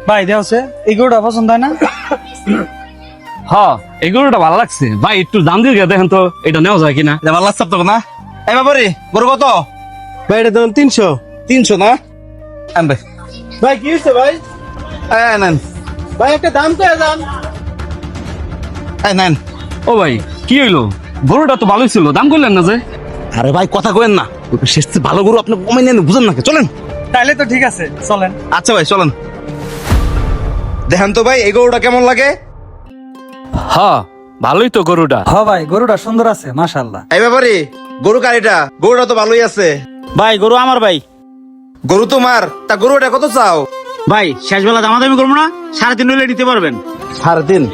ভাই দেওছে এই গরুটা পছন্দ হয় না? হ্যাঁ এই গরুটা ভালো লাগছে ভাই, একটু দাম দিয়ে দেখেন তো এটা নেওয়া যায় কিনা। ভালো লাগছে তো না? এই বাবারি গরু কত? ভাই এটা ধরুন 300। 300 না? আন ভাই। ভাই কি হয়েছে ভাই? নেন। ভাই একটা দাম কয়ে যান। নেন। ও ভাই কি হইলো, গরুটা তো ভালোই ছিল, দাম করলেন না যে? আরে ভাই কথা কইেন না, শেষ ভালো গরু আপনি কমাই নেন, বুঝেন না? চলেন। তাইলে তো ঠিক আছে, চলেন। আচ্ছা ভাই চলেন। দেখেন তো ভাই এই গরুটা কেমন লাগে? হ্যাঁ ভালোই তো গরুটা। হ্যাঁ ভাই গরুটা সুন্দর আছে মাশাআল্লাহ। এই ব্যাপারে গরু কার এটা? গরুটা তো ভালোই আছে। ভাই গরু আমার ভাই। গরু তোমার? তা গরুটা কত চাও? ভাই শেষ বেলা দামাদামি করবো না, 3.5 হলে নিতে পারবেন। 3.5?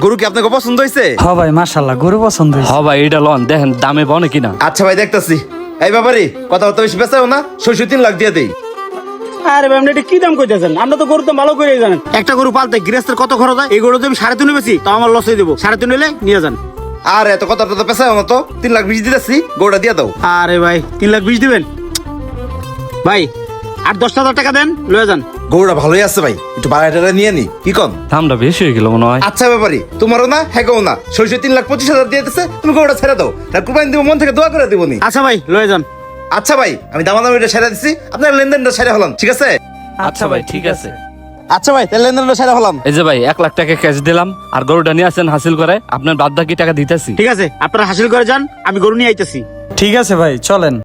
গরু কি আপনাকে পছন্দ হয়েছে? হ্যাঁ ভাই মাশাআল্লাহ গরু পছন্দ হয়েছে। হ্যাঁ ভাই এটা লন, দেখেন দামে বনে কিনা। আচ্ছা ভাই দেখতাছি। এই ব্যাপারে কথা বলতে বেশি বেচাও না, 3 লাখ দিয়ে দেই। আরে ভাই আপনি এটা কি দাম কইতেছেন? আমরা তো গরু তো ভালো করে জানেন, একটা গরু পালতে গৃহস্থের কত খরচ হয়। এই গরু যদি 3.5 বেশি তাও আমার লস হয়ে দেবো। 3.5 হলে নিয়ে যান। আর এত কথা তো পেছাও না তো, 3 লাখ 20 দিতেছি, গরুটা দিয়ে দাও। আরে ভাই 3,20,000 দিবেন? ভাই আর 10,000 টাকা দেন, লয়ে যান। গরুটা ভালোই আছে ভাই, একটু বাড়াইটা নিয়ে নি, কি কন? দামটা বেশি হয়ে গেল মনে হয়। আচ্ছা ব্যাপারি তোমারও না হ্যাঁ না, 3,25,000 দিয়ে দিতেছে, তুমি গরুটা ছেড়ে দাও, তার কুরবানি দিব, মন থেকে দোয়া করে দিব নি। আচ্ছা ভাই লয়ে যান। আচ্ছা ভাই আমি দামাদামিটা সেরে দিচ্ছি, আপনার লেনদেনটা সেরে হলাম, ঠিক আছে? আচ্ছা ভাই ঠিক আছে। আচ্ছা ভাই তাহলে লেনদেনটা সেরে হলাম। এই যে ভাই 1 লাখ টাকা ক্যাশ দিলাম, আর গরুটা নিয়ে আসেন হাসিল করে, আপনার বাদ বাকি টাকা দিতেছি। ঠিক আছে আপনারা হাসিল করে যান, আমি গরু নিয়ে আইতেছি। ঠিক আছে ভাই চলেন।